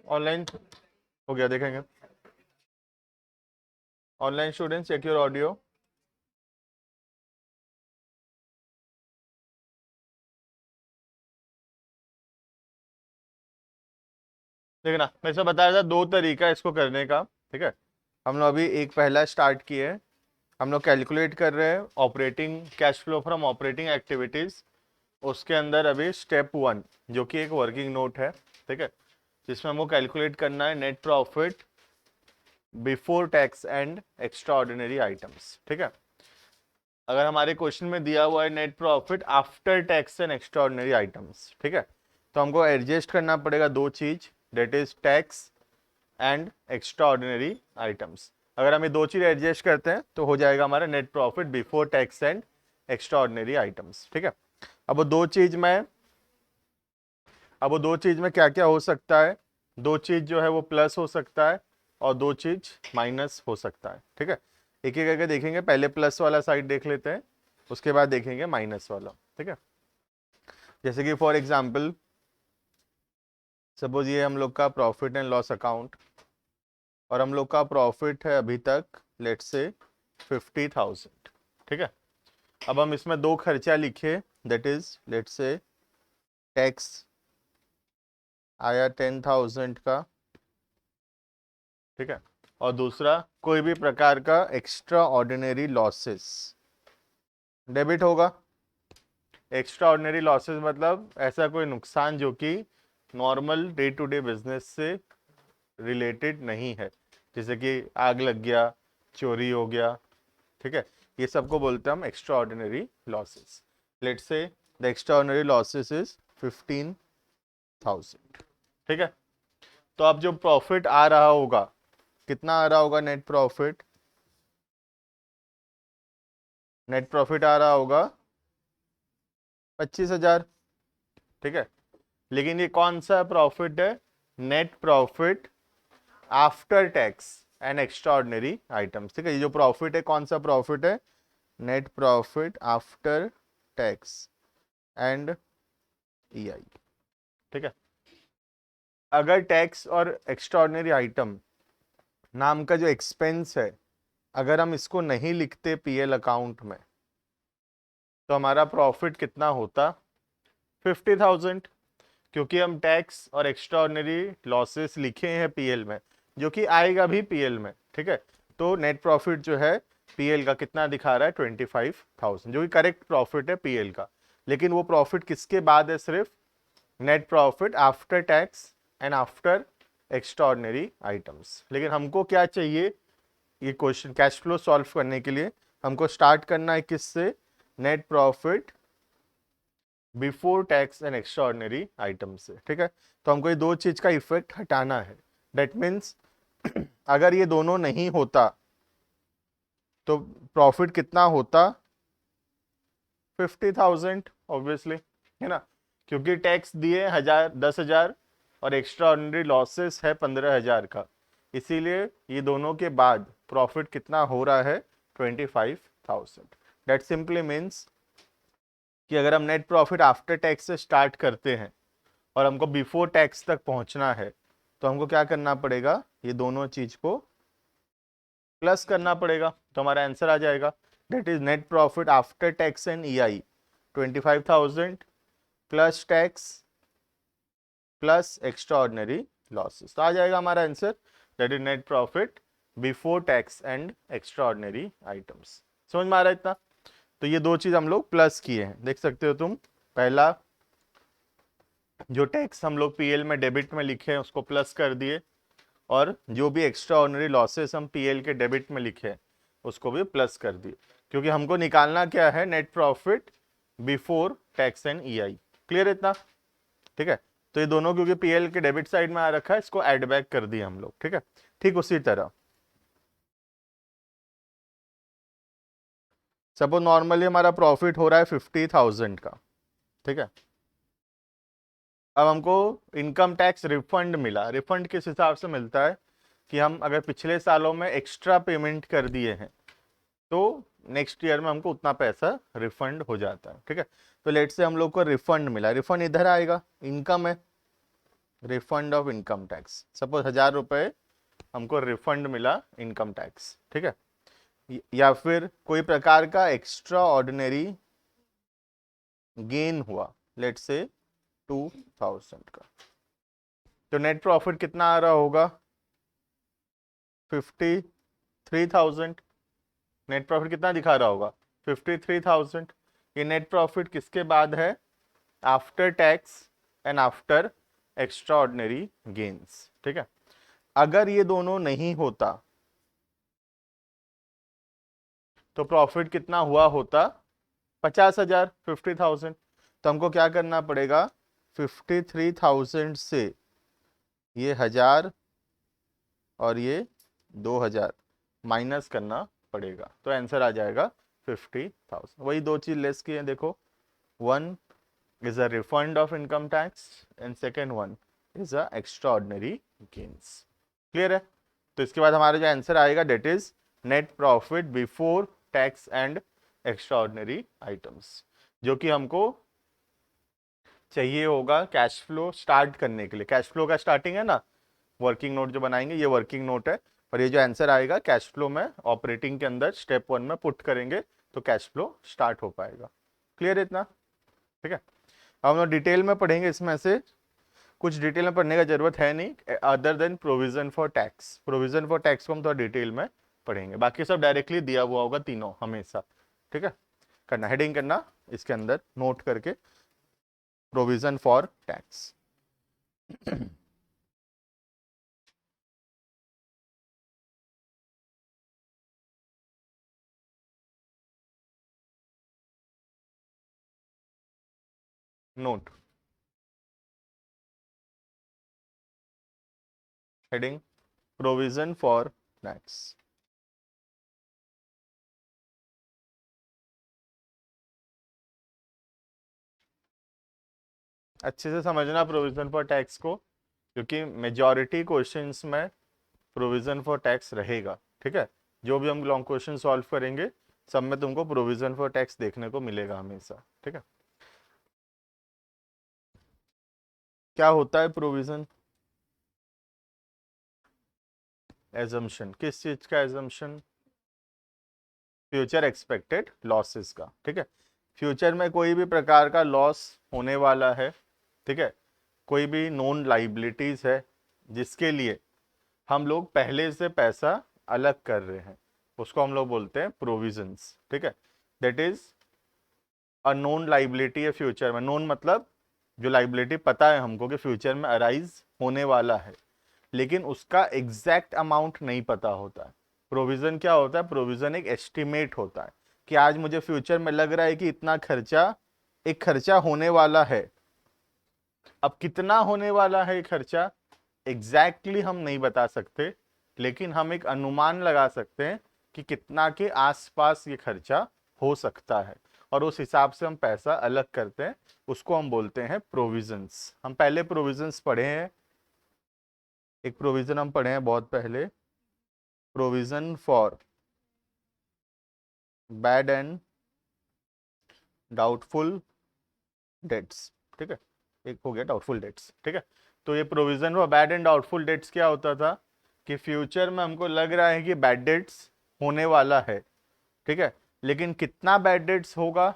Online हो गया, देखेंगे। Online students check your audio. देखना, मैं इसमें बता रहा था दो तरीका है इसको करने का, ठीक है। हम लोग अभी एक पहला स्टार्ट किए हैं, हम लोग कैलकुलेट कर रहे हैं operating cash flow from operating activities. उसके अंदर अभी स्टेप 1 जो कि एक वर्किंग नोट है, ठीक है, जिसमें हमको कैलकुलेट करना है net profit before tax and extra ordinary items, ठीक है। अगर हमारे क्वेश्चन में दिया हुआ है net profit after tax and extra ordinary items, ठीक है, तो हमको एडजस्ट करना पड़ेगा दो चीज, that is tax and extra ordinary items. अगर हम ये दो चीज एडजस्ट करते हैं तो हो जाएगा हमारा net profit before tax and extra ordinary items, ठीक है। अब वो दो चीज में क्या क्या हो सकता है, दो चीज जो है वो प्लस हो सकता है और दो चीज माइनस हो सकता है, ठीक है। एक एक करके देखेंगे, पहले प्लस वाला साइड देख लेते हैं, उसके बाद देखेंगे माइनस वाला, ठीक है। जैसे कि फॉर एग्जांपल सपोज ये हम लोग का प्रॉफिट एंड लॉस अकाउंट और हम लोग का प्रॉफिट है अभी तक लेट्स से 50,000, ठीक है। अब हम इसमें दो खर्चा लिखे, that is let's say tax आया 10,000 का, ठीक है, और दूसरा कोई भी प्रकार का एक्स्ट्रा ऑर्डिनरी लॉसेस डेबिट होगा। एक्स्ट्रा ऑर्डिनरी लॉसेस मतलब ऐसा कोई नुकसान जो कि normal day to day business से रिलेटेड नहीं है, जैसे कि आग लग गया, चोरी हो गया, ठीक है, ये सबको बोलते हैं हम extra ordinary losses. Let's say the extra ordinary losses is 15,000, ठीक है। तो अब जो प्रॉफिट आ रहा होगा, कितना आ रहा होगा नेट प्रॉफिट? नेट प्रॉफिट आ रहा होगा 25,000, ठीक है। लेकिन ये कौन सा प्रॉफिट है? Net profit after tax and extra ordinary items, ठीक है। ये जो प्रॉफिट है कौन सा प्रॉफिट है? Net profit after tax and EI, ठीक है। अगर टैक्स और एक्स्ट्रा ऑर्डिनरी आइटम नाम का जो एक्सपेंस है, अगर हम इसको नहीं लिखते पीएल अकाउंट में तो हमारा प्रॉफिट कितना होता? 50,000, क्योंकि हम टैक्स और एक्स्ट्रा ऑर्डिनरी लॉसेस लिखे हैं पीएल में, जो कि आएगा भी पीएल में, ठीक है। तो नेट प्रॉफिट जो है पीएल का कितना दिखा रहा है? 25,000, जो कि करेक्ट प्रॉफिट है पीएल का। लेकिन वो प्रॉफिट किसके बाद है? सिर्फ net profit after tax and after extra ordinary items. लेकिन हमको क्या चाहिए? ये क्वेश्चन कैश फ्लो सॉल्व करने के लिए हमको स्टार्ट करना है किससे? Net profit before tax and extra ordinary item से, ठीक है। तो हमको ये दो चीज का इफेक्ट हटाना है। दैट मीन्स अगर ये दोनों नहीं होता तो प्रॉफिट कितना होता? 50,000 ऑब्वियसली, है ना, क्योंकि टैक्स दिए 10,000 और एक्स्ट्रा ऑर्डिनरी लॉसेस है 15,000 का, इसीलिए ये दोनों के बाद प्रॉफिट कितना हो रहा है? 25,000। दैट सिंपली मीन्स कि अगर हम नेट प्रॉफिट आफ्टर टैक्स से स्टार्ट करते हैं और हमको बिफोर टैक्स तक पहुंचना है तो हमको क्या करना पड़ेगा? ये दोनों चीज को प्लस करना पड़ेगा, तो हमारा आंसर आ जाएगा that is net profit after tax and EI 25,000 plus tax plus extra ordinary losses. तो आ जाएगा हमारा answer that is net profit before tax and extra ordinary items. समझ में आ रहा है इतना? तो ये दो चीज हम लोग प्लस किए हैं, देख सकते हो तुम। पहला जो टैक्स हम लोग पीएल में डेबिट में लिखे हैं उसको प्लस कर दिए, और जो भी एक्स्ट्रा ऑर्डिनरी लॉसेस हम पीएल के डेबिट में लिखे हैं उसको भी प्लस कर दिए, क्योंकि हमको निकालना क्या है, net profit before tax and EI. Clear इतना? ठीक है, तो ये दोनों क्योंकि पीएल के डेबिट साइड में आ रखा है, इसको ऐड बैक कर दिया हम लोग। ठीक है, ठीक उसी तरह सपोज नॉर्मली हमारा प्रॉफिट हो रहा है 50,000 का। ठीक है, अब हमको इनकम टैक्स रिफंड मिला। रिफंड किस हिसाब से मिलता है कि हम अगर पिछले सालों में एक्स्ट्रा पेमेंट कर दिए हैं तो नेक्स्ट ईयर में हमको उतना पैसा रिफंड हो जाता है। ठीक है, तो लेट से हम लोग को रिफंड मिला, रिफंड इधर आएगा, इनकम है, refund of income tax. Suppose 1,000 रुपए हमको रिफंड मिला इनकम टैक्स। ठीक है, या फिर कोई प्रकार का एक्स्ट्रा ऑर्डिनरी गेन हुआ, लेट से 2,000 का, तो नेट प्रॉफिट कितना आ रहा होगा, 53,000। नेट प्रॉफिट कितना दिखा रहा होगा, 53,000। ये नेट प्रॉफिट किसके बाद है, after tax and after extra ordinary gains. ठीक है, अगर ये दोनों नहीं होता तो प्रॉफिट कितना हुआ होता, 50,000, 50,000। तो हमको क्या करना पड़ेगा, 53,000 से ये 1,000 और ये 2,000 माइनस करना पड़ेगा, तो आंसर आ जाएगा 50,000। वही दो चीज लेस की है, देखो, one is a refund of income tax and second one is a extra ordinary gains. Clear है? तो इसके बाद हमारा जो आंसर आएगा that is net profit before tax and extra ordinary items, जो कि हमको चाहिए होगा कैश फ्लो स्टार्ट करने के लिए। कैश फ्लो का स्टार्टिंग है ना, वर्किंग नोट जो बनाएंगे, ये वर्किंग नोट है, और ये जो आंसर आएगा कैश फ्लो में ऑपरेटिंग के अंदर स्टेप 1 में पुट करेंगे तो कैश फ्लो स्टार्ट हो पाएगा। क्लियर है इतना? ठीक है, अब हम लोग डिटेल में पढ़ेंगे, इसमें से कुछ डिटेल में पढ़ने का जरूरत है नहीं, other than provision for tax. Provision for tax को हम थोड़ा डिटेल में पढ़ेंगे, बाकी सब डायरेक्टली दिया हुआ होगा तीनों हमेशा। ठीक है, करना हेडिंग करना इसके अंदर नोट करके, provision for tax. Note heading provision for tax. अच्छे से समझना प्रोविजन फॉर टैक्स को, क्योंकि मेजॉरिटी क्वेश्चंस में प्रोविजन फॉर टैक्स रहेगा। ठीक है, जो भी हम लॉन्ग क्वेश्चन सॉल्व करेंगे सब में तुमको प्रोविजन फॉर टैक्स देखने को मिलेगा हमेशा। ठीक है, क्या होता है प्रोविजन? एजम्पशन, किस चीज का एजम्पशन? फ्यूचर एक्सपेक्टेड लॉसेस का। ठीक है, फ्यूचर में कोई भी प्रकार का लॉस होने वाला है, ठीक है, कोई भी नॉन लाइबिलिटीज है जिसके लिए हम लोग पहले से पैसा अलग कर रहे हैं, उसको हम लोग बोलते हैं प्रोविजंस। ठीक है, that is a known liability है फ्यूचर में। नोन मतलब जो लाइबिलिटी पता है हमको कि फ्यूचर में अराइज होने वाला है, लेकिन उसका एग्जैक्ट अमाउंट नहीं पता होता है। प्रोविजन क्या होता है, प्रोविजन एक एस्टिमेट होता है कि आज मुझे फ्यूचर में लग रहा है कि इतना खर्चा, एक खर्चा होने वाला है। अब कितना होने वाला है ये खर्चा एग्जैक्टली हम नहीं बता सकते, लेकिन हम एक अनुमान लगा सकते हैं कि कितना के आसपास ये खर्चा हो सकता है, और उस हिसाब से हम पैसा अलग करते हैं, उसको हम बोलते हैं प्रोविजंस। हम पहले प्रोविजंस पढ़े हैं, एक प्रोविजन हम पढ़े हैं बहुत पहले, provision for bad and doubtful debts. ठीक है, एक हो गया डाउटफुल डेट्स। ठीक है, तो ये provision for bad and doubtful debts क्या होता था कि फ्यूचर में हमको लग रहा है कि बैड डेट्स होने वाला है, ठीक है, लेकिन कितना बैड डेट्स होगा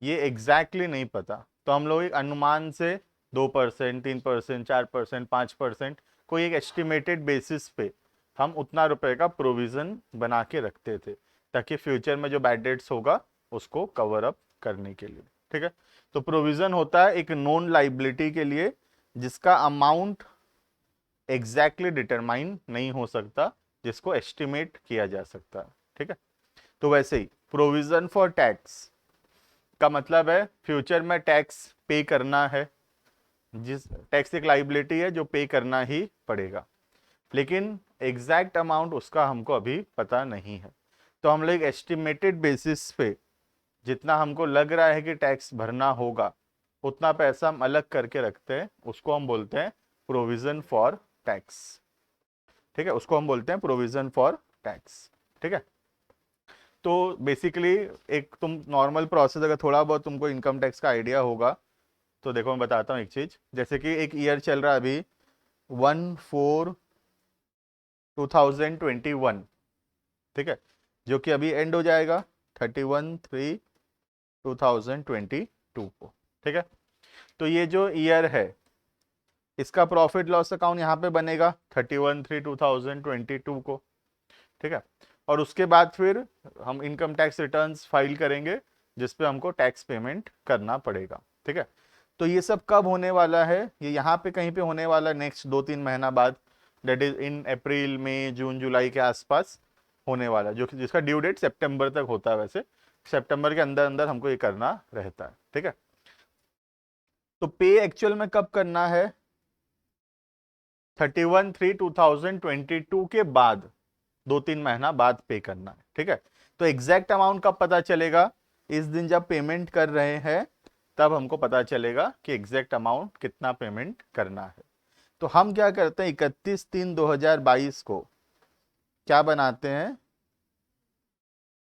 ये एग्जैक्टली नहीं पता, तो हम लोग एक अनुमान से 2%, 3%, 4%, 5%, कोई एक एस्टिमेटेड बेसिस पे हम उतना रुपए का प्रोविजन बना के रखते थे, ताकि फ्यूचर में जो बैड डेट्स होगा उसको कवर अप करने के लिए। ठीक है, तो प्रोविजन होता है एक नॉन लाइबिलिटी के लिए जिसका अमाउंट एग्जैक्टली डिटरमाइन नहीं हो सकता, जिसको एस्टिमेट किया जा सकता है। ठीक है। तो वैसे ही प्रोविजन फॉर टैक्स का मतलब है फ्यूचर में टैक्स पे करना है, जिस टैक्स एक लाइबिलिटी है जो पे करना ही पड़ेगा, लेकिन एग्जैक्ट अमाउंट उसका हमको अभी पता नहीं है। तो हम लोग एस्टिमेटेड बेसिस पे जितना हमको लग रहा है कि टैक्स भरना होगा उतना पैसा हम अलग करके रखते हैं, उसको हम बोलते हैं प्रोविजन फॉर टैक्स। ठीक है, उसको हम बोलते हैं प्रोविजन फॉर टैक्स। ठीक है। तो बेसिकली एक तुम नॉर्मल प्रोसेस, अगर थोड़ा बहुत तुमको इनकम टैक्स का आइडिया होगा तो देखो मैं बताता हूँ एक चीज। जैसे कि एक ईयर चल रहा है अभी 1/4/2021, ठीक है, जो कि अभी एंड हो जाएगा 31/3/2022 को। ठीक है। तो ये जो ईयर है इसका प्रॉफिट लॉस अकाउंट यहाँ पे बनेगा 31/3/2022 को। ठीक है। और उसके बाद फिर हम इनकम टैक्स रिटर्न्स फाइल करेंगे जिसपे हमको टैक्स पेमेंट करना पड़ेगा। ठीक है। तो ये सब कब होने वाला है, ये यहाँ पे कहीं पे होने वाला है नेक्स्ट 2-3 महीना बाद, दैट इज इन अप्रैल मई जून जुलाई के आसपास होने वाला है, जो कि जिसका ड्यू डेट सितंबर तक होता है। वैसे सितंबर के अंदर अंदर हमको ये करना रहता है। ठीक है। तो पे एक्चुअल में कब करना है, 31/3/2022 के बाद 2-3 महीना बाद पे करना है। ठीक है। तो एग्जैक्ट अमाउंट कब पता चलेगा, इस दिन जब पेमेंट कर रहे हैं तब हमको पता चलेगा कि एग्जैक्ट अमाउंट कितना पेमेंट करना है। तो हम क्या करते हैं 31/3/2022 को क्या बनाते हैं,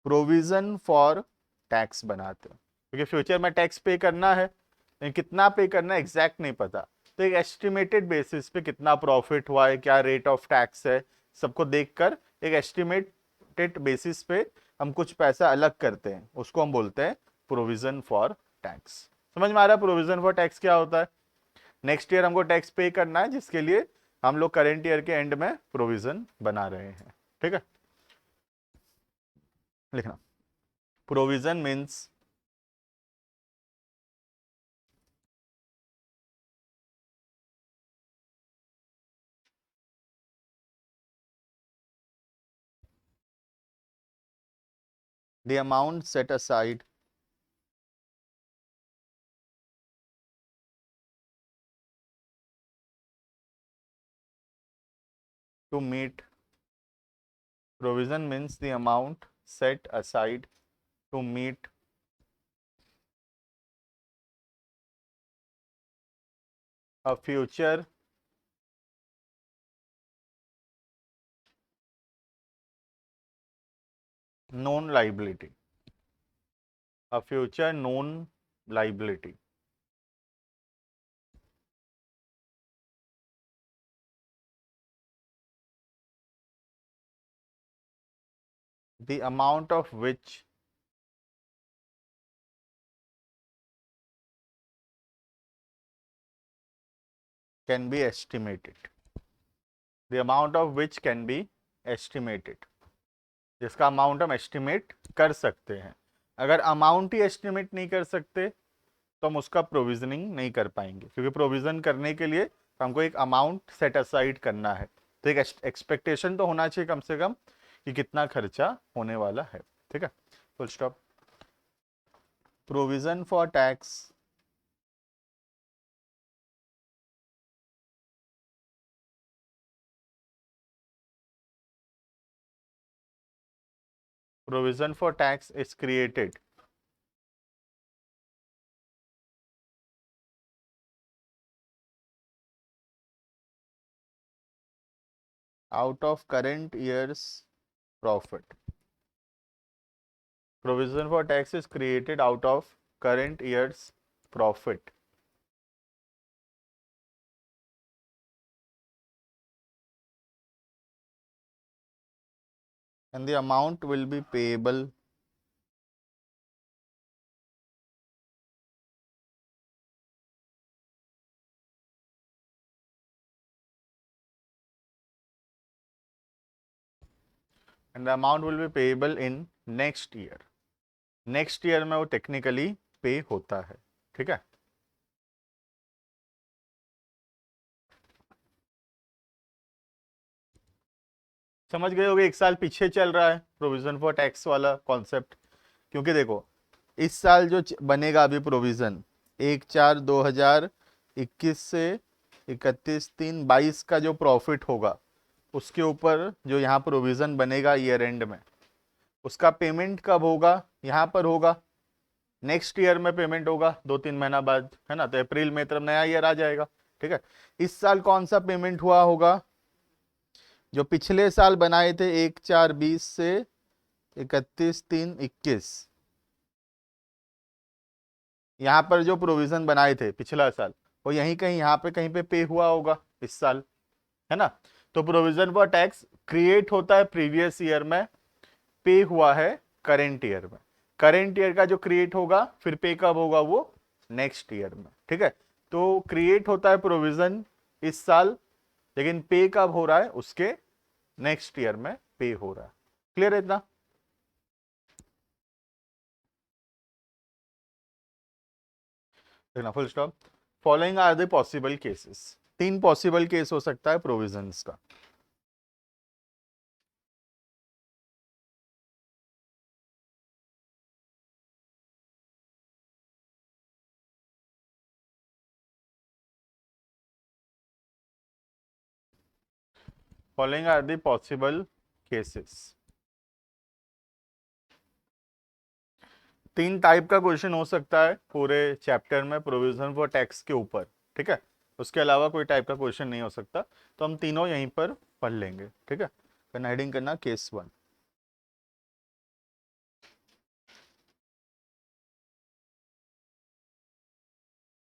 प्रोविजन फॉर टैक्स बनाते हैं, क्योंकि फ्यूचर में टैक्स पे करना है, लेकिन कितना पे करना है एग्जैक्ट नहीं पता। तो एक एस्टिमेटेड बेसिस पे कितना प्रॉफिट हुआ है, क्या रेट ऑफ टैक्स है, सबको देखकर एक एस्टिमेटेड बेसिस पे हम कुछ पैसा अलग करते हैं, उसको हम बोलते हैं प्रोविजन फॉर टैक्स। समझ में आ रहा है प्रोविजन फॉर टैक्स क्या होता है। नेक्स्ट ईयर हमको टैक्स पे करना है, जिसके लिए हम लोग करेंट ईयर के एंड में प्रोविजन बना रहे हैं। ठीक है। लिखना, provision means the amount set aside to meet, provision means the amount set aside to meet a future known liability, a future known liability. The amount of which can be estimated, the amount of which can be estimated, जिसका amount हम estimate कर सकते हैं। अगर amount ही estimate नहीं कर सकते तो हम उसका प्रोविजनिंग नहीं कर पाएंगे, क्योंकि प्रोविजन करने के लिए हमको एक अमाउंट सेट असाइड करना है। तो एक एक्सपेक्टेशन तो होना चाहिए कम से कम कि कितना खर्चा होने वाला है। ठीक है, full stop. Provision for tax provision for tax is created out of current year's profit. Provision for tax is created out of current year's profit. And the amount will be payable in next year. Next year में वो technically पे होता है। ठीक है। समझ गए होगे, एक साल पीछे चल रहा है प्रोविजन फॉर टैक्स वाला कॉन्सेप्ट, क्योंकि देखो इस साल जो बनेगा अभी प्रोविजन 1/4/2021 से 31/3/22 का जो प्रॉफिट होगा उसके ऊपर जो यहाँ प्रोविजन बनेगा ईयर एंड में, उसका पेमेंट कब होगा, यहाँ पर होगा नेक्स्ट ईयर में पेमेंट होगा 2-3 महीना बाद, है ना। तो अप्रैल में तब नया ईयर आ जाएगा, ठीक है। इस साल कौन सा पेमेंट हुआ होगा, जो पिछले साल बनाए थे 1/4/20 से 31/3/21, यहाँ पर जो प्रोविजन बनाए थे पिछला साल वो यहीं कहीं यहाँ पे कहीं पे हुआ होगा इस साल, है ना। तो प्रोविजन फॉर टैक्स क्रिएट होता है प्रीवियस ईयर में, पे हुआ है करेंट ईयर में। करेंट ईयर का जो क्रिएट होगा फिर पे कब होगा, वो नेक्स्ट ईयर में, ठीक है। तो क्रिएट होता है प्रोविजन इस साल, लेकिन पे कब हो रहा है, उसके नेक्स्ट ईयर में पे हो रहा है। क्लियर है इतना? देखना full stop. Following are the possible cases, 3 possible case हो सकता है प्रोविजंस का। Following are the possible cases, 3 type का क्वेश्चन हो सकता है पूरे चैप्टर में प्रोविजन फॉर टैक्स के ऊपर, ठीक है। उसके अलावा कोई टाइप का क्वेश्चन नहीं हो सकता, तो हम तीनों यहीं पर पढ़ लेंगे, ठीक है। फिर हेडिंग करना केस 1।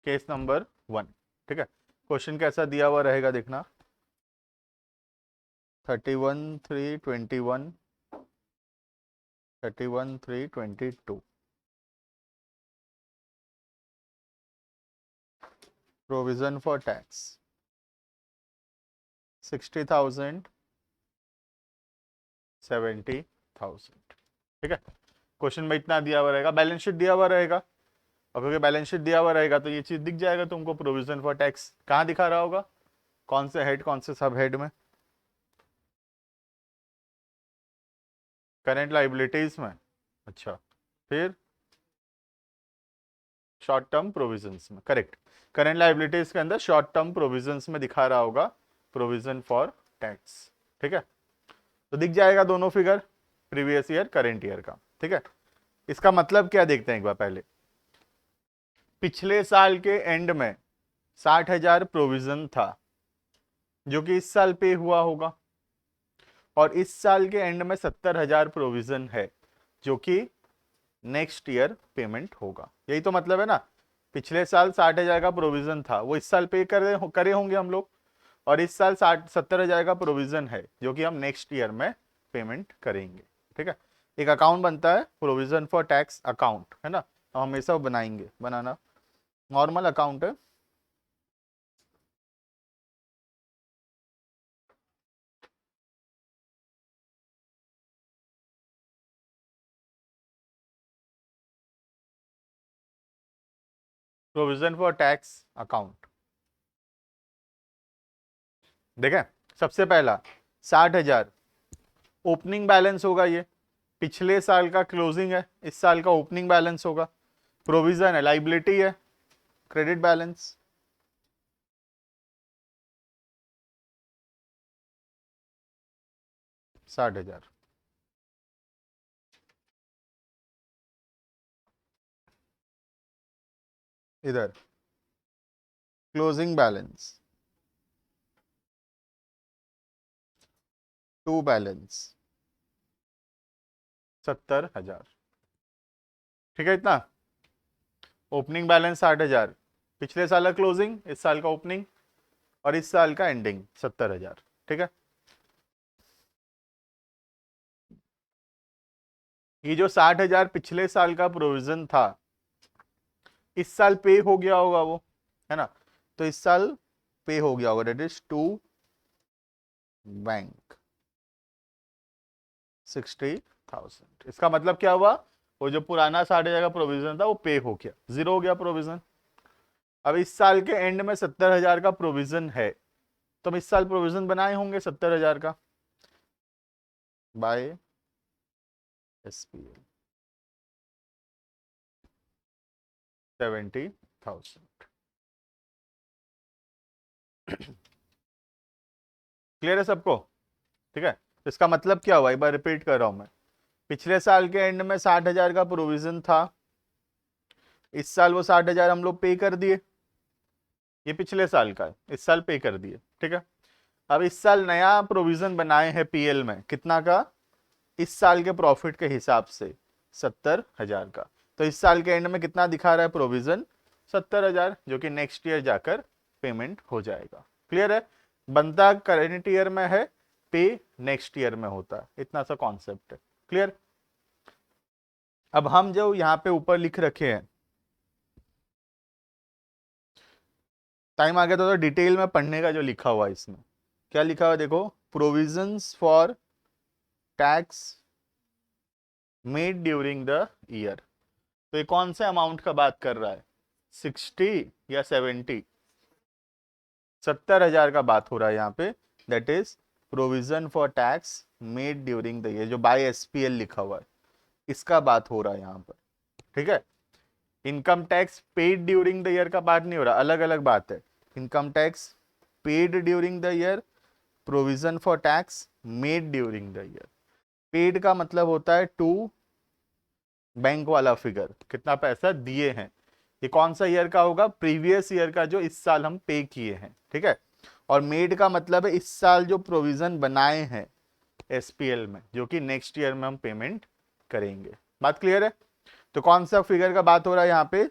केस नंबर 1, ठीक है। क्वेश्चन कैसा दिया हुआ रहेगा देखना, 31/3/21, 31/3/22, प्रोविजन फॉर टैक्स 60,000, 70,000, ठीक है। क्वेश्चन में इतना दिया हुआ रहेगा, बैलेंस शीट दिया हुआ रहेगा, और क्योंकि बैलेंस शीट दिया हुआ रहेगा तो ये चीज दिख जाएगा तुमको, प्रोविजन फॉर टैक्स कहाँ दिखा रहा होगा, कौन से हेड कौन से सब हेड में, करेंट लाइबिलिटीज में, अच्छा, फिर शॉर्ट टर्म प्रोविजंस में, करेक्ट। करेंट लाइबिलिटीज के अंदर शॉर्ट टर्म प्रोविजंस में दिखा रहा होगा प्रोविजन फॉर टैक्स, ठीक है। तो दिख जाएगा दोनों figure, previous year current year का, ठीक है। इसका मतलब क्या देखते हैं एक बार पहले, पिछले साल के एंड में 60,000 प्रोविजन था जो कि इस साल पे हुआ होगा, और इस साल के एंड में 70,000 प्रोविजन है जो कि नेक्स्ट ईयर पेमेंट होगा। यही तो मतलब है ना, पिछले साल 60,000 का प्रोविजन था, वो इस साल पे करे होंगे हम लोग, और इस साल 70,000 का प्रोविजन है जो कि हम नेक्स्ट ईयर में पेमेंट करेंगे, ठीक है। एक अकाउंट बनता है प्रोविजन फॉर टैक्स अकाउंट, है ना, हम हमेशा बनाएंगे, बनाना नॉर्मल अकाउंट है। प्रोविजन फॉर टैक्स अकाउंट देखें, सबसे पहला 60,000 ओपनिंग बैलेंस होगा, ये पिछले साल का क्लोजिंग है, इस साल का ओपनिंग बैलेंस होगा। प्रोविजन है, लाइबिलिटी है, क्रेडिट बैलेंस, $60,000। इधर क्लोजिंग बैलेंस, टू बैलेंस 70,000, ठीक है। इतना ओपनिंग बैलेंस 60,000, पिछले साल का क्लोजिंग, इस साल का ओपनिंग, और इस साल का एंडिंग 70,000, ठीक है। ये जो 60,000 पिछले साल का प्रोविजन था, इस साल पे हो गया होगा वो, है ना। तो इस साल पे हो गया होगा, डेट इज टू बैंक 60,000। इसका मतलब क्या हुआ, वो जो पुराना 60,000 का प्रोविजन था वो पे हो गया, जीरो हो गया प्रोविजन। अब इस साल के एंड में 70,000 का प्रोविजन है, तो हम इस साल प्रोविजन बनाए होंगे 70,000 का, बाय SPL 70,000। क्लियर है सबको? ठीक है, तो इसका मतलब क्या हुआ, एक बार रिपीट कर रहा हूं मैं। पिछले साल के एंड में 60,000 का प्रोविजन था, इस साल वो 60,000 हम लोग पे कर दिए, ये पिछले साल का है, इस साल पे कर दिए। ठीक है, अब इस साल नया प्रोविजन बनाए हैं पीएल में, कितना का, इस साल के प्रॉफिट के हिसाब से 70,000 का। तो इस साल के एंड में कितना दिखा रहा है प्रोविजन, 70,000, जो कि नेक्स्ट ईयर जाकर पेमेंट हो जाएगा। क्लियर है? बनता करेंट ईयर में है, पे नेक्स्ट ईयर में होता है, इतना सा कॉन्सेप्ट है। क्लियर? अब हम जो यहाँ पे ऊपर लिख रखे हैं, टाइम आ गया तो डिटेल में पढ़ने का, जो लिखा हुआ है इसमें क्या लिखा हुआ है देखो, provisions for tax made during the year. तो ये कौन से अमाउंट का बात कर रहा है, 60 या 70? 70,000 का बात हो रहा है यहाँ पे, that is provision for tax made during the year, जो बाय एसपीएल लिखा हुआ है, इसका बात हो रहा है यहाँ पर। ठीक है, income tax paid during the year का बात नहीं हो रहा, अलग अलग बात है। Income tax paid during the year, provision for tax made during the year. Paid का मतलब होता है टू बैंक वाला फिगर, कितना पैसा दिए हैं। ये कौन सा ईयर का होगा, प्रीवियस ईयर का, जो इस साल हम पे किए हैं। ठीक है, और मेड का मतलब है इस साल जो प्रोविजन बनाए हैं एसपीएल में, जो कि नेक्स्ट ईयर में हम पेमेंट करेंगे। बात क्लियर है? तो कौन सा फिगर का बात हो रहा है यहाँ पे,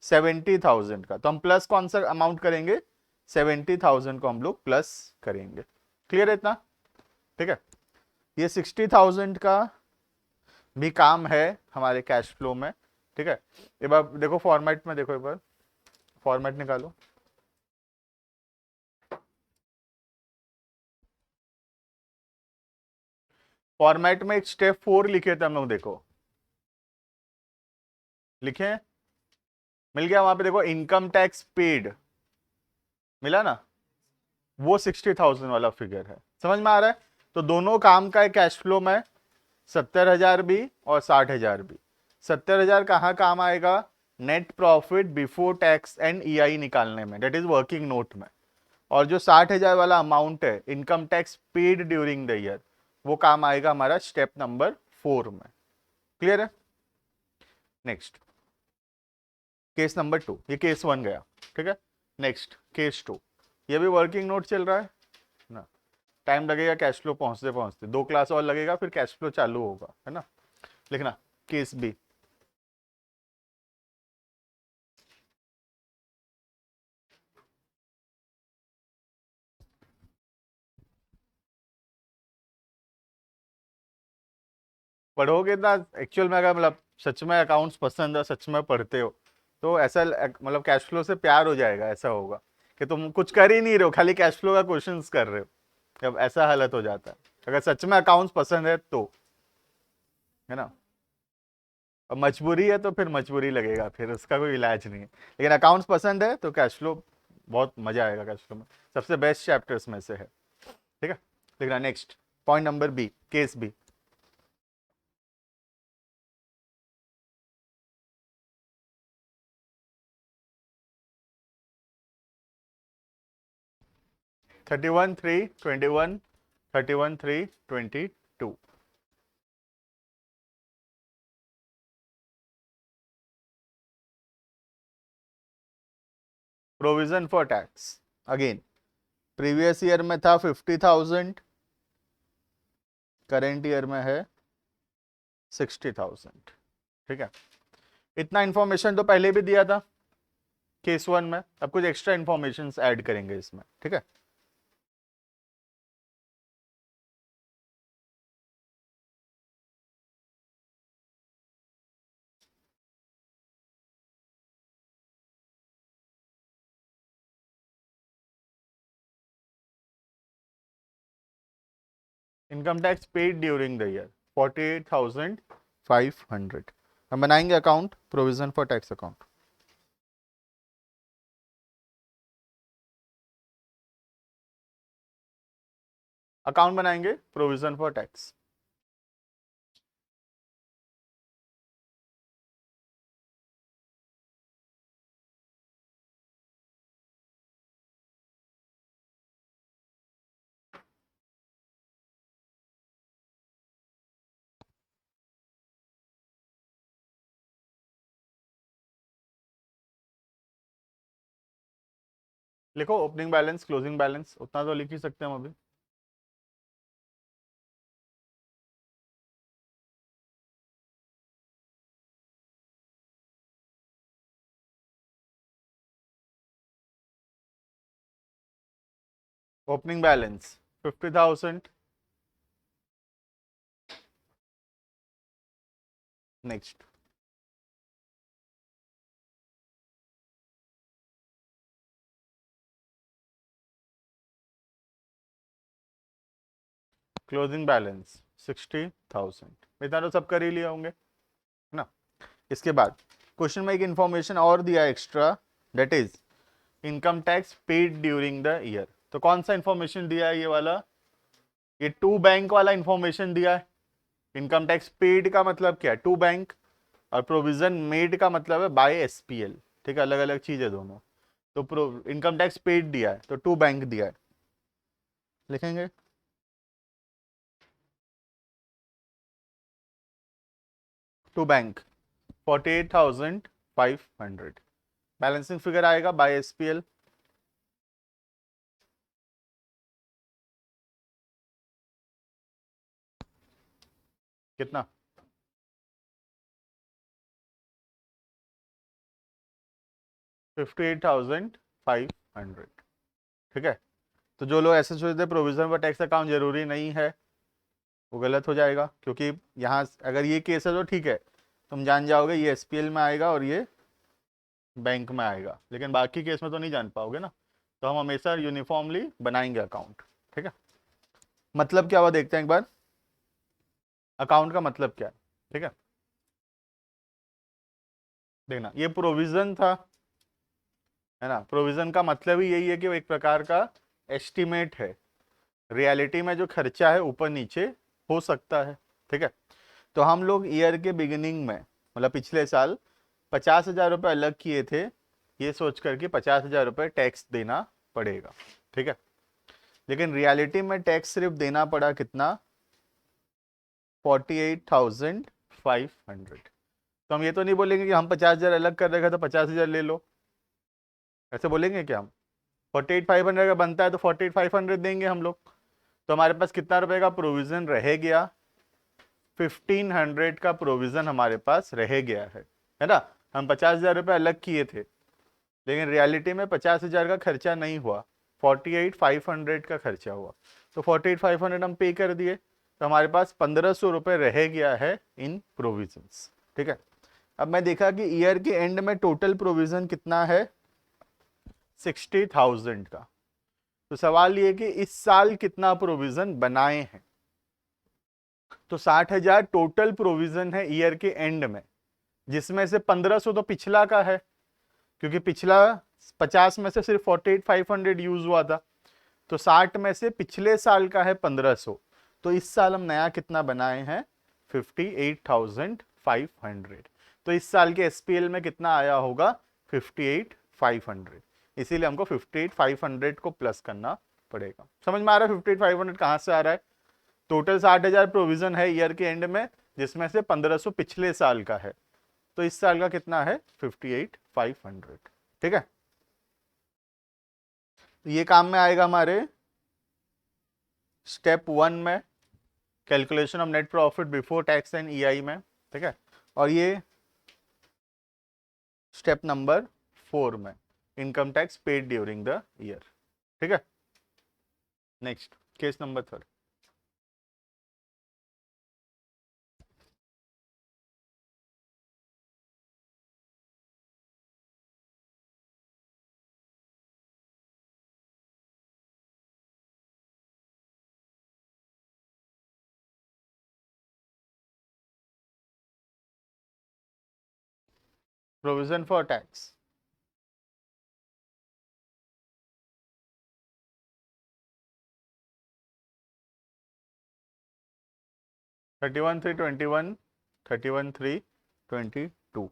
70,000 का। तो हम प्लस कौन सा अमाउंट करेंगे, 70,000 को हम लोग प्लस करेंगे। क्लियर है इतना? ठीक है, ये 60,000 का भी काम है हमारे कैश फ्लो में। ठीक है, एक बार देखो फॉर्मेट में, देखो एक बार फॉर्मेट निकालो। फॉर्मेट में एक स्टेप 4 लिखे थे हम लोग, देखो लिखे हैं? मिल गया वहां पे, देखो इनकम टैक्स पेड, मिला ना, वो 60,000 वाला फिगर है। समझ में आ रहा है? तो दोनों काम का है कैश फ्लो में, 70,000 भी और 60,000 भी। 70,000 कहाँ काम आएगा, net profit before tax and EI निकालने में, डेट इज वर्किंग नोट में। और जो 60,000 वाला अमाउंट है income tax paid during the year, वो काम आएगा हमारा स्टेप नंबर 4 में। क्लियर है? नेक्स्ट केस नंबर 2, ये केस 1 गया। ठीक है, नेक्स्ट केस 2, ये भी वर्किंग नोट चल रहा है ना। टाइम लगेगा कैश फ्लो पहुंचते पहुंचते, 2 क्लास और लगेगा, फिर कैश फ्लो चालू होगा, है ना। लिखना केस बी। पढ़ोगे ना एक्चुअल में, अगर मतलब सच में अकाउंट्स पसंद है, सच में पढ़ते हो, तो ऐसा मतलब कैश फ्लो से प्यार हो जाएगा। ऐसा होगा कि तुम कुछ कर ही नहीं रहे हो, खाली कैश फ्लो का क्वेश्चंस कर रहे हो, जब ऐसा हालत हो जाता है, अगर सच में अकाउंट्स पसंद है तो, है ना। अब मजबूरी है तो फिर मजबूरी लगेगा, फिर उसका कोई इलाज नहीं है। लेकिन अकाउंट्स पसंद है तो कैश फ्लो बहुत मजा आएगा, कैश फ्लो में सबसे बेस्ट चैप्टर्स में से है। ठीक है, लिखना next point number B, case B. Thirty one three 21, 31/3/22। Provision for tax, again previous year में था 50,000, करेंट ईयर में है 60,000। ठीक है, इतना इंफॉर्मेशन तो पहले भी दिया था केस 1 में, अब कुछ एक्स्ट्रा इंफॉर्मेशन ऐड करेंगे इसमें। ठीक है, income tax paid during the year 48,500। हम बनाएंगे account, provision for tax account. Account बनाएंगे प्रोविजन फॉर टैक्स। लिखो ओपनिंग बैलेंस क्लोजिंग बैलेंस, उतना तो लिख ही सकते हैं हम अभी। Opening balance 50,000। Next, closing balance 60,000। इतना तो सब कर ही लिया होंगे, है ना। इसके बाद क्वेश्चन में एक इंफॉर्मेशन और दिया extra, that is income tax paid during the year. तो कौन सा इंफॉर्मेशन दिया है ये वाला? ये टू बैंक वाला इंफॉर्मेशन दिया है। इनकम टैक्स पेड का मतलब क्या है? To bank. और प्रोविजन मेड का मतलब है बाय एसपीएल। ठीक है, अलग अलग चीज है दोनों। तो इनकम टैक्स पेड दिया है तो टू बैंक दिया है, लिखेंगे। To bank 48,500। बैलेंसिंग फिगर आएगा बाय एसपीएल। कितना? 58,500। ठीक है। तो जो लोग ऐसे सोचते हैं प्रोविजन पर टैक्स अकाउंट जरूरी नहीं है, वो गलत हो जाएगा, क्योंकि यहाँ अगर ये केस है तो ठीक है, तुम जान जाओगे ये एसपीएल में आएगा और ये बैंक में आएगा, लेकिन बाकी केस में तो नहीं जान पाओगे ना। तो हम हमेशा यूनिफॉर्मली बनाएंगे अकाउंट। ठीक है। मतलब क्या हुआ देखते हैं एक बार, अकाउंट का मतलब क्या है। ठीक है, देखना ये प्रोविजन था, है ना। प्रोविजन का मतलब ही यही है कि वो एक प्रकार का एस्टिमेट है। रियलिटी में जो खर्चा है ऊपर नीचे हो सकता है। ठीक है। तो हम लोग ईयर के बिगिनिंग में, मतलब पिछले साल 50,000 रुपये अलग किए थे, ये सोच कर कि 50,000 रुपये टैक्स देना पड़ेगा। ठीक है। लेकिन रियलिटी में टैक्स सिर्फ देना पड़ा कितना? 48,500। तो हम ये तो नहीं बोलेंगे कि हम 50,000 अलग कर रहे तो 50,000 ले लो, ऐसे बोलेंगे क्या हम? 48,500 का बनता है तो 48,500 देंगे हम लोग। तो हमारे पास कितना रुपए का प्रोविजन रह गया? 1,500 का प्रोविजन हमारे पास रह गया है ना। हम 50,000 रुपये अलग किए थे, लेकिन रियलिटी में 50,000 का खर्चा नहीं हुआ, 48,500 का खर्चा हुआ। तो 48,500 हम पे कर दिए, तो हमारे पास 1,500 रुपये रह गया है इन प्रोविजंस। ठीक है। अब मैं देखा कि ईयर के एंड में टोटल प्रोविजन कितना है? 60,000 का। तो सवाल ये कि इस साल कितना प्रोविजन बनाए हैं। तो 60,000 टोटल प्रोविजन है ईयर के एंड में, जिसमें से 1,500 तो पिछला का है, क्योंकि पिछला 50 में से सिर्फ 48,500 यूज हुआ था। तो 60 में से पिछले साल का है 1,500। तो इस साल हम नया कितना बनाए हैं? 58,500। तो इस साल के एसपीएल में कितना आया होगा? 58,500। इसीलिए हमको 58,500 को प्लस करना पड़ेगा। समझ में आ रहा है 58,500 कहां से आ रहा है? टोटल 60,000 प्रोविजन है ईयर के एंड में, जिसमें से 1,500 पिछले साल का है। तो इस साल का कितना है? 58,500। ठीक है। तो ये काम में आएगा हमारे स्टेप 1 में, calculation of net profit before tax and EI में। ठीक है। और ये स्टेप नंबर 4 में, income tax paid during the year. ठीक है। Next, case number 3। Provision for tax 31/3/21, 31/3/22।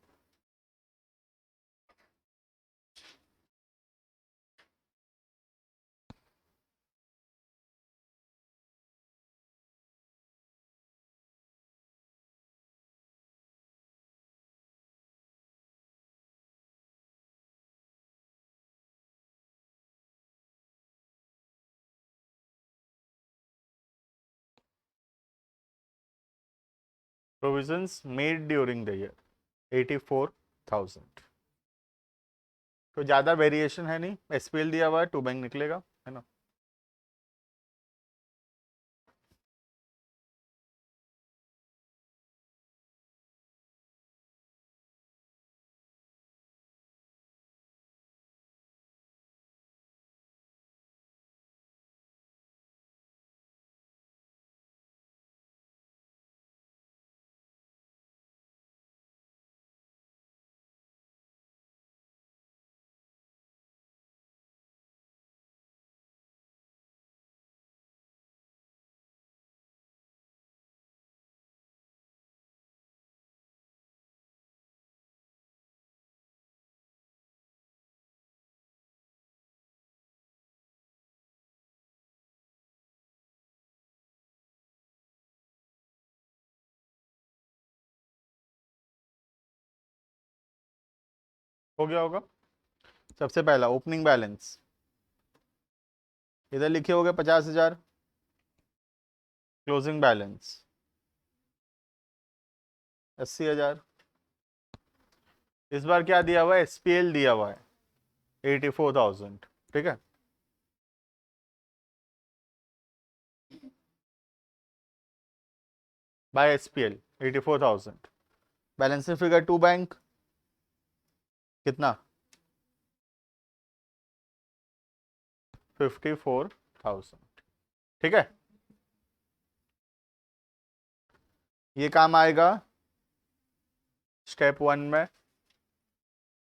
Provisions made during the year 84,000। तो ज़्यादा वेरिएशन है नहीं, एसपीएल दिया हुआ है, टू बैंक निकलेगा, है ना। हो गया होगा। सबसे पहला ओपनिंग बैलेंस, इधर लिखे होगे 50,000, क्लोजिंग बैलेंस 80,000। इस बार क्या दिया हुआ है, एसपीएल दिया हुआ है 84,000, ठीक है। By SPL 84,000, balancing figure to bank कितना, 54,000, ठीक है। ये काम आएगा स्टेप 1 में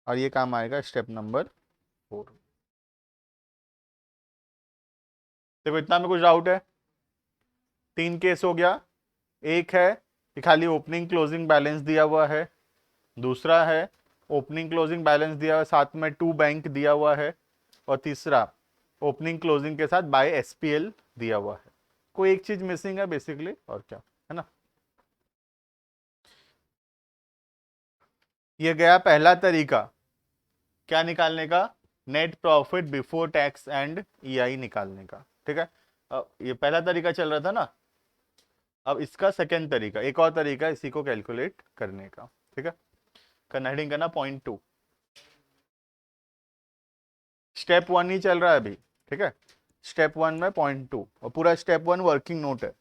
और ये काम आएगा स्टेप नंबर 4। देखो इतना में कुछ डाउट है? 3 केस हो गया। एक है कि खाली ओपनिंग क्लोजिंग बैलेंस दिया हुआ है, दूसरा है ओपनिंग क्लोजिंग बैलेंस दिया हुआ है, साथ में टू बैंक दिया हुआ है, और तीसरा ओपनिंग क्लोजिंग के साथ बाय एसपीएल दिया हुआ है। कोई एक चीज मिसिंग है बेसिकली, और क्या है ना। ये गया पहला तरीका, क्या निकालने का, net profit before tax and EI निकालने का, ठीक है। अब ये पहला तरीका चल रहा था ना, अब इसका सेकेंड तरीका, एक और तरीका इसी को कैलकुलेट करने का, ठीक है। करना, हेडिंग करना .2। स्टेप 1 ही चल रहा है अभी, ठीक है। स्टेप 1 में .2 और पूरा स्टेप 1 वर्किंग नोट है।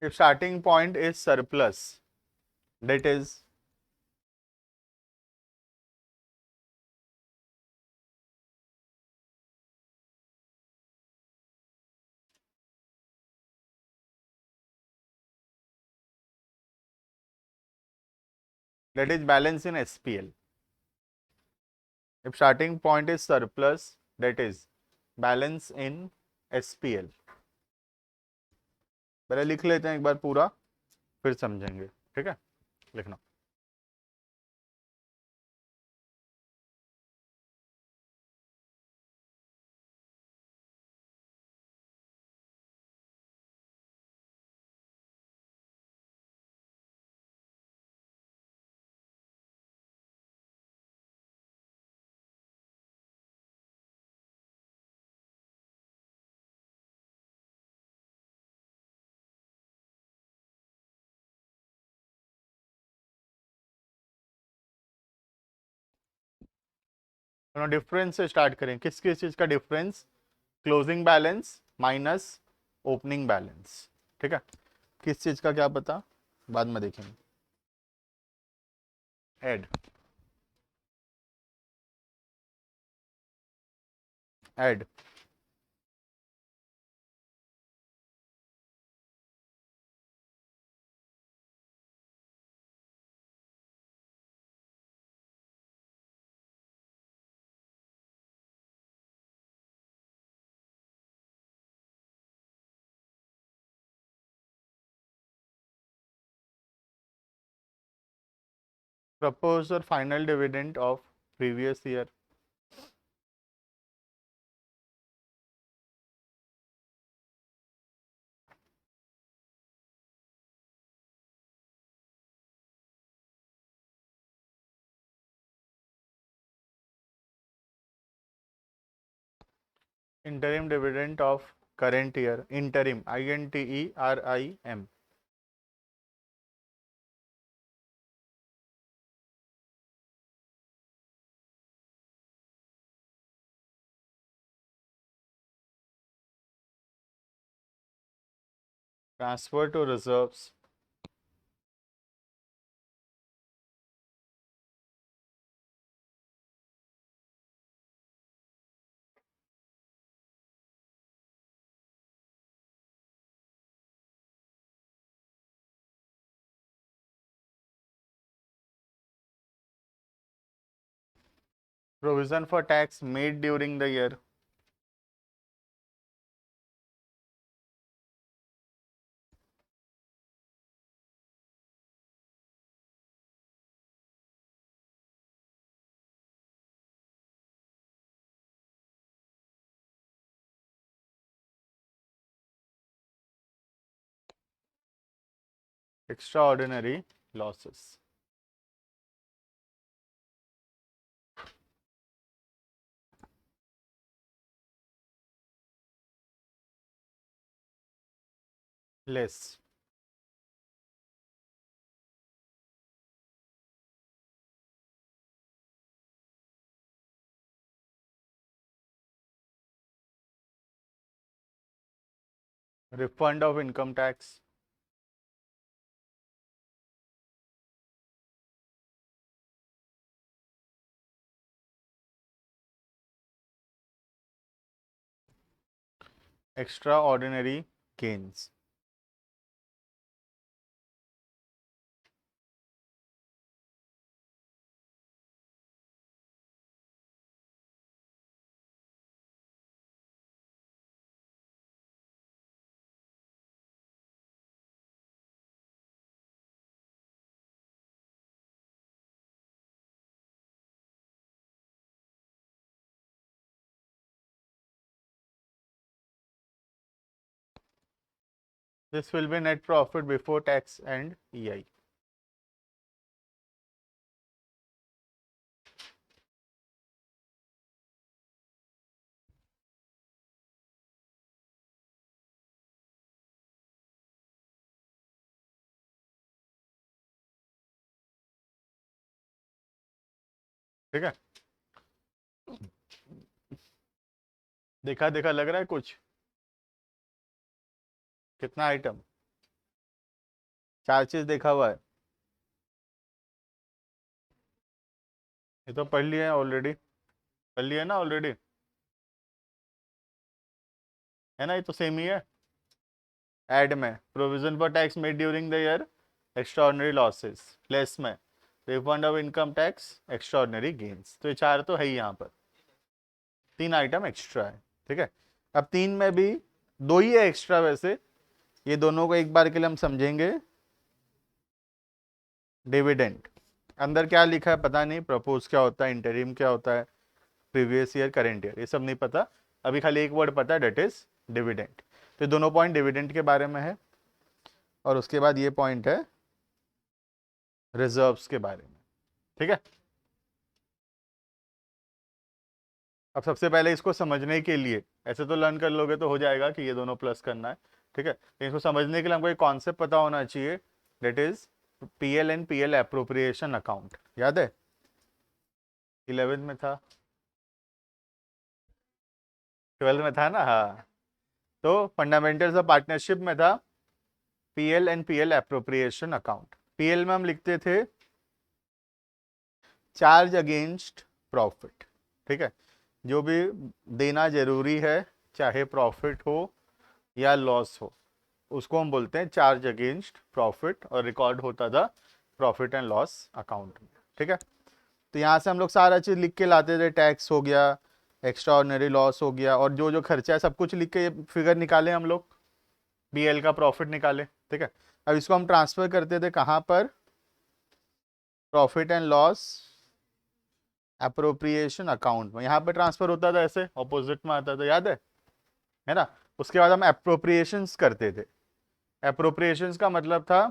If starting point is surplus, that is balance in SPL. If starting point is surplus, that is balance in SPL. पहले लिख लेते हैं एक बार पूरा, फिर समझेंगे, ठीक है। लिखना, डिफरेंस से स्टार्ट करें। किस किस चीज का difference, closing balance minus opening balance, ठीक है। किस चीज का क्या पता, बाद में देखेंगे। Add, add propose or final dividend of previous year, interim dividend of current year, interim, INTERIM. Transfer to reserves. Provision for tax made during the year. Extraordinary losses. Less. Refund of income tax. Extraordinary gains. This will be net profit before tax and EI. ठीक है, देखा देखा लग रहा है कुछ? कितना item? 4 चीज देखा हुआ है। ये तो पढ़ लिया है ऑलरेडी, पढ़ लिया है ना ऑलरेडी, है ना? ये तो सेम ही है। ऐड में provision for tax made during the year, extraordinary losses. Less में refund of income tax, extraordinary gains. तो ये 4 तो है ही, यहाँ पर 3 आइटम एक्स्ट्रा है। ठीक है, अब 3 में भी 2 ही है एक्स्ट्रा वैसे, ये दोनों को एक बार के लिए हम समझेंगे। डिविडेंड, अंदर क्या लिखा है पता नहीं, प्रपोज क्या होता है, इंटरिम क्या होता है, प्रीवियस ईयर, करेंट ईयर, ये सब नहीं पता। अभी खाली एक वर्ड पता है, डेट इज डिविडेंड। तो दोनों पॉइंट डिविडेंड के बारे में है, और उसके बाद ये पॉइंट है रिजर्व्स के बारे में। ठीक है, अब सबसे पहले इसको समझने के लिए, ऐसे तो लर्न कर लोगे तो हो जाएगा कि ये दोनों प्लस करना है। ठीक है, लेकिन इसको समझने के लिए हमको एक कॉन्सेप्ट पता होना चाहिए, that is PL and PL appropriation account. याद है 11th में था, 12th में था ना? हाँ, तो फंडामेंटल्स ऑफ पार्टनरशिप में था PL and PL appropriation account. PL में हम लिखते थे चार्ज अगेंस्ट प्रॉफिट। ठीक है, जो भी देना जरूरी है, चाहे प्रॉफिट हो या लॉस हो, उसको हम बोलते हैं चार्ज अगेंस्ट प्रॉफिट, और रिकॉर्ड होता था प्रॉफिट एंड लॉस अकाउंट में। ठीक है, तो यहाँ से हम लोग सारा चीज़ लिख के लाते थे, टैक्स हो गया, एक्स्ट्रा ऑर्डिनरी लॉस हो गया, और जो जो खर्चा है सब कुछ लिख के फिगर निकाले हम लोग, बीएल का प्रॉफिट निकाले। ठीक है, अब इसको हम ट्रांसफर करते थे कहाँ पर? Profit and loss appropriation account में। यहाँ पे ट्रांसफर होता था, ऐसे ऑपोजिट में आता था, याद है ना? उसके बाद हम अप्रोप्रिएशंस करते थे। अप्रोप्रिएशंस का मतलब था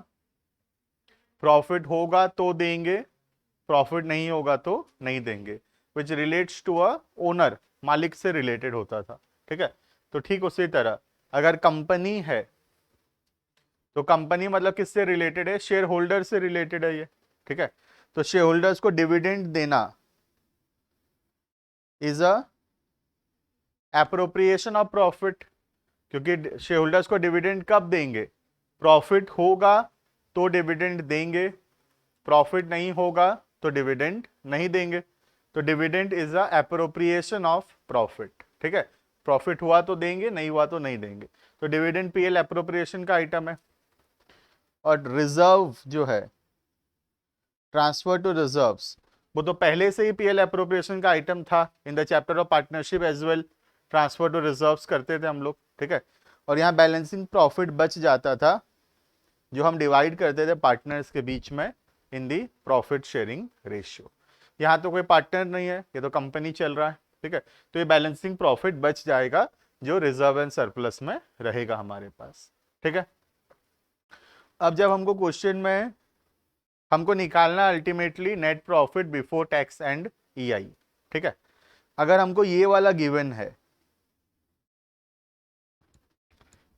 प्रॉफिट होगा तो देंगे, प्रॉफिट नहीं होगा तो नहीं देंगे, which relates to a owner, मालिक से रिलेटेड होता था। ठीक है। तो ठीक उसी तरह अगर कंपनी है तो कंपनी मतलब किससे रिलेटेड है, शेयर होल्डर से रिलेटेड है ये, ठीक है। तो शेयर होल्डर्स को डिविडेंड देना is a appropriation of profit, क्योंकि शेयर होल्डर्स को डिविडेंड कब देंगे, प्रॉफिट होगा तो डिविडेंड देंगे, प्रॉफिट नहीं होगा तो डिविडेंड नहीं देंगे। तो dividend is a appropriation of profit, ठीक है। प्रॉफिट हुआ तो देंगे, नहीं हुआ तो नहीं देंगे। तो डिविडेंड पीएल एप्रोप्रिएशन का आइटम है। और रिजर्व जो है, ट्रांसफर टू रिजर्व्स, वो तो पहले से ही पीएल एप्रोप्रिएशन का आइटम था in the chapter of partnership as well, transfer to reserves करते थे हम लोग, ठीक है। और यहाँ बैलेंसिंग प्रॉफिट बच जाता था जो हम डिवाइड करते थे पार्टनर्स के बीच में इन दी प्रॉफिट शेयरिंग रेशियो। यहाँ तो कोई पार्टनर नहीं है, ये तो कंपनी चल रहा है, ठीक है। तो ये बैलेंसिंग प्रॉफिट बच जाएगा जो रिजर्व एंड सरप्लस में रहेगा हमारे पास, ठीक है। अब जब हमको क्वेश्चन में हमको निकालना ultimately net profit before tax and EI, ठीक है। अगर हमको ये वाला गिवन है,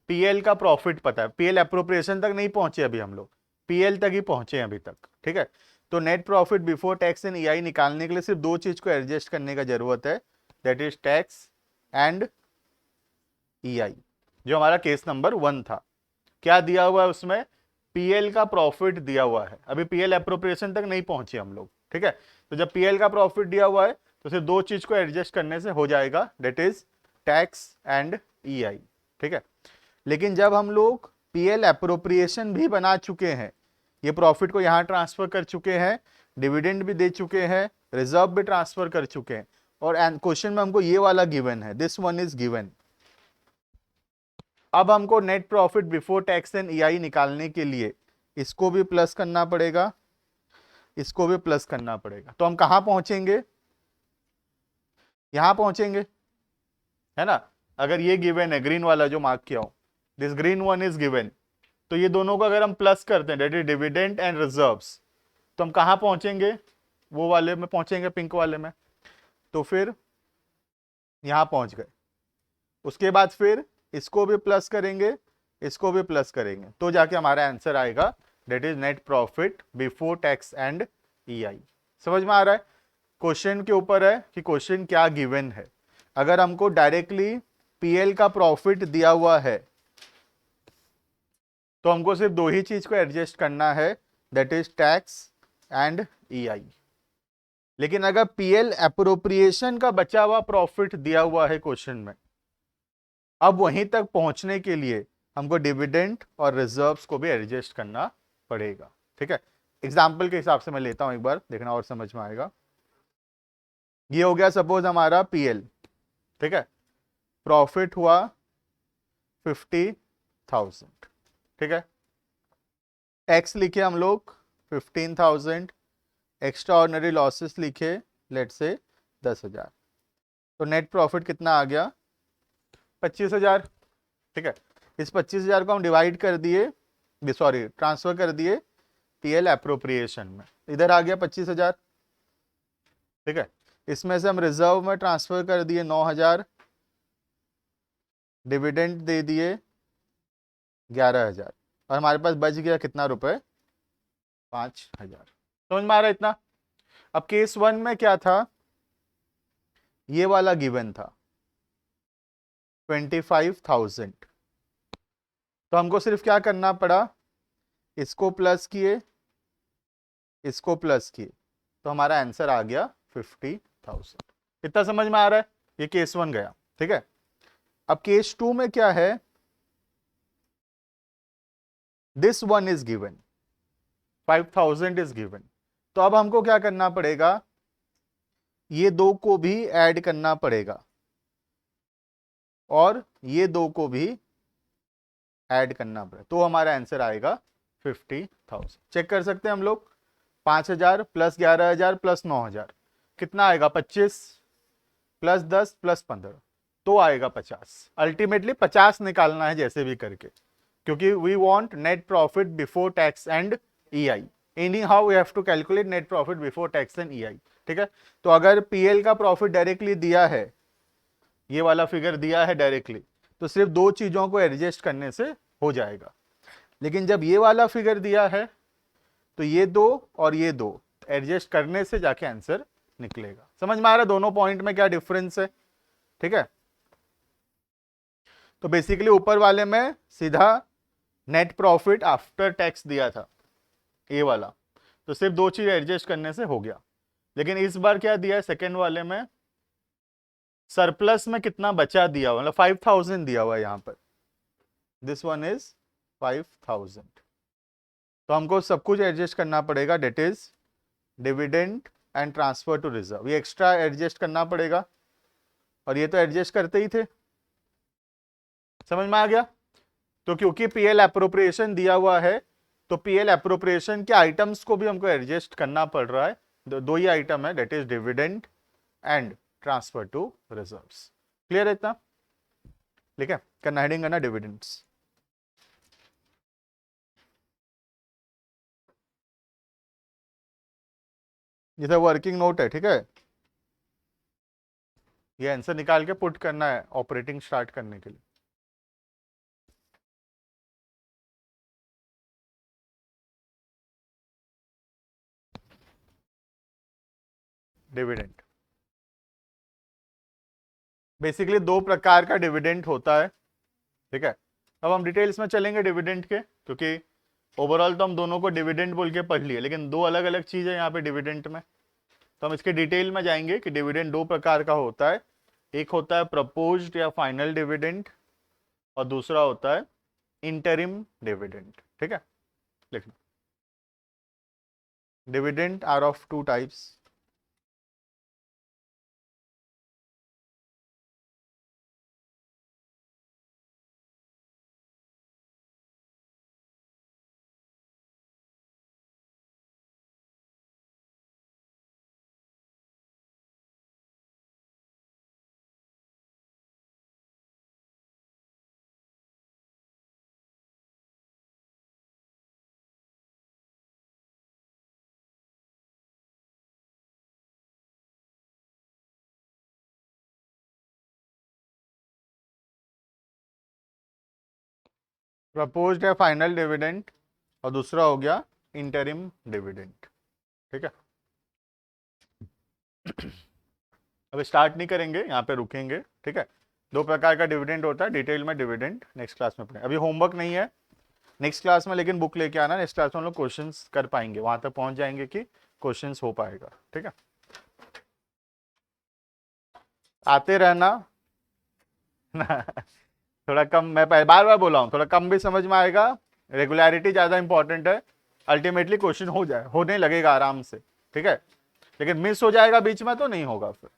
पीएल का प्रॉफिट पता है, पीएल एप्रोप्रिएशन तक नहीं पहुंचे अभी हम लोग, पीएल तक ही पहुंचे हैं अभी तक, ठीक है। तो net profit before tax and EI निकालने के लिए सिर्फ दो चीज को एडजस्ट करने का जरूरत है, that is tax and EI, जो हमारा केस नंबर 1 था। क्या दिया हुआ है उसमें, पीएल का प्रॉफिट दिया हुआ है, अभी पीएल एप्रोप्रिएशन तक नहीं पहुंचे हम लोग, ठीक है। तो जब पीएल का प्रॉफिट दिया हुआ है तो सिर्फ दो चीज को एडजस्ट करने से हो जाएगा, that is tax and EI, ठीक है। लेकिन जब हम लोग पीएल एप्रोप्रिएशन भी बना चुके हैं, ये प्रॉफिट को यहां ट्रांसफर कर चुके हैं, डिविडेंड भी दे चुके हैं, रिजर्व भी ट्रांसफर कर चुके हैं, और क्वेश्चन में हमको ये वाला गिवन है, दिस वन इज गिवन। अब हमको net profit before tax and EI निकालने के लिए इसको भी प्लस करना पड़ेगा, इसको भी प्लस करना पड़ेगा। तो हम कहां पहुंचेंगे, यहां पहुंचेंगे, है ना। अगर ये गिवन है ग्रीन वाला जो मार्क किया हूं, this green one is given, तो ये दोनों को अगर हम प्लस करते हैं, that is dividend and reserves, तो हम कहां पहुंचेंगे, वो वाले में पहुंचेंगे, पिंक वाले में। तो फिर यहां पहुंच गए, उसके बाद फिर इसको भी प्लस करेंगे, इसको भी प्लस करेंगे, तो जाके हमारा आंसर आएगा, that is net profit before tax and EI. समझ में आ रहा है, क्वेश्चन के ऊपर है कि क्वेश्चन क्या गिवन है। अगर हमको डायरेक्टली पीएल का प्रॉफिट दिया हुआ है तो हमको सिर्फ दो ही चीज को एडजस्ट करना है, that is tax and EI. लेकिन अगर पीएल एप्रोप्रिएशन का बचा हुआ प्रॉफिट दिया हुआ है क्वेश्चन में, अब वहीं तक पहुंचने के लिए हमको डिविडेंड और रिजर्व्स को भी एडजस्ट करना पड़ेगा, ठीक है। एग्जाम्पल के हिसाब से मैं लेता हूं, एक बार देखना और समझ में आएगा। ये हो गया सपोज हमारा पीएल, ठीक है, प्रॉफिट हुआ 50,000, ठीक है। टैक्स लिखे हम लोग 15,000, एक्स्ट्रा ऑर्डिनरी लॉसेस लिखे लेट से 10,000, तो नेट प्रॉफिट कितना आ गया, 25,000, ठीक है। इस 25,000 को हम डिवाइड कर दिए, सॉरी ट्रांसफर कर दिए पीएल एप्रोप्रिएशन में, इधर आ गया 25,000, ठीक है। इसमें से हम रिजर्व में ट्रांसफर कर दिए 9,000, डिविडेंड दे दिए 11,000, और हमारे पास बच गया कितना रुपए, 5,000। समझ में आ रहा है इतना। अब केस 1 में क्या था, ये वाला गिवन था 25,000, तो हमको सिर्फ क्या करना पड़ा, इसको प्लस किए, इसको प्लस किए, तो हमारा आंसर आ गया 50,000। इतना समझ में आ रहा है, ये केस 1 गया, ठीक है। अब केस 2 में क्या है, this one is given, 5,000 is given, तो अब हमको क्या करना पड़ेगा, ये दो को भी ऐड करना पड़ेगा और ये दो को भी ऐड करना पड़ेगा, तो हमारा आंसर आएगा 50,000। चेक कर सकते हैं हम लोग, 5,000 प्लस 11,000 प्लस 9,000 कितना आएगा, 25 प्लस 10 प्लस 15, तो आएगा 50। अल्टीमेटली 50 निकालना है जैसे भी करके, क्योंकि we want net profit before tax and EI, anyhow we have to calculate net profit before tax and EI, ठीक है। तो अगर पीएल का प्रॉफिट डायरेक्टली दिया है ये वाला फिगर दिया है डायरेक्टली, तो सिर्फ दो चीजों को एडजस्ट करने से हो जाएगा। लेकिन जब ये वाला फिगर दिया है तो ये दो और ये दो एडजस्ट करने से जाके आंसर निकलेगा। समझ में आ रहा है दोनों पॉइंट में क्या डिफरेंस है? ठीक है, तो बेसिकली ऊपर वाले में सीधा नेट प्रॉफिट आफ्टर टैक्स दिया था ये वाला, तो सिर्फ दो चीज एडजस्ट करने से हो गया। लेकिन इस बार क्या दिया है सेकेंड वाले में, सरप्लस में कितना बचा दिया हुआ, मतलब 5000 दिया हुआ है यहाँ पर, दिस वन इज 5000। तो हमको सब कुछ एडजस्ट करना पड़ेगा, that is dividend and transfer to reserve, ये एक्स्ट्रा एडजस्ट करना पड़ेगा, और ये तो एडजस्ट करते ही थे। समझ में आ गया? तो क्योंकि पीएल एप्रोप्रिएशन दिया हुआ है, तो पीएल एप्रोप्रिएशन के आइटम्स को भी हमको एडजस्ट करना पड़ रहा है। दो ही आइटम है, that is dividend and transfer to reserves. Clear है इतना? ठीक है, करना हेडिंग करना डिविडेंड्स। ये तो वर्किंग नोट है, ठीक है, ये आंसर निकाल के पुट करना है ऑपरेटिंग स्टार्ट करने के लिए। डिविडेंड बेसिकली दो प्रकार का डिविडेंड होता है, ठीक है। अब हम डिटेल्स में चलेंगे डिविडेंड के, क्योंकि ओवरऑल तो हम दोनों को डिविडेंड बोल के पढ़ लिए, लेकिन दो अलग अलग चीज़ है यहाँ पे डिविडेंड में। तो हम इसके डिटेल में जाएंगे कि डिविडेंड दो प्रकार का होता है, एक होता है प्रपोज्ड या फाइनल डिविडेंड, और दूसरा होता है इंटरिम डिविडेंड। ठीक है, लिख लो। Dividend are of two types. Proposed या फाइनल डिविडेंड, और दूसरा हो गया इंटरिम डिविडेंड। ठीक है, अब स्टार्ट नहीं करेंगे, यहाँ पे रुकेंगे। ठीक है, दो प्रकार का डिविडेंड होता है, डिटेल में डिविडेंड नेक्स्ट क्लास में पढ़ेंगे। अभी होमवर्क नहीं है नेक्स्ट क्लास में, लेकिन बुक लेके आना, नेक्स्ट क्लास में हम लोग क्वेश्चंस कर पाएंगे, वहां तक पहुंच जाएंगे कि क्वेश्चंस हो पाएगा। ठीक है, आते रहना थोड़ा कम, मैं बार बार बोला हूँ, थोड़ा कम भी समझ में आएगा, रेगुलरिटी ज़्यादा इंपॉर्टेंट है। अल्टीमेटली क्वेश्चन हो जाए, होने लगेगा आराम से, ठीक है, लेकिन मिस हो जाएगा बीच में तो नहीं होगा फिर।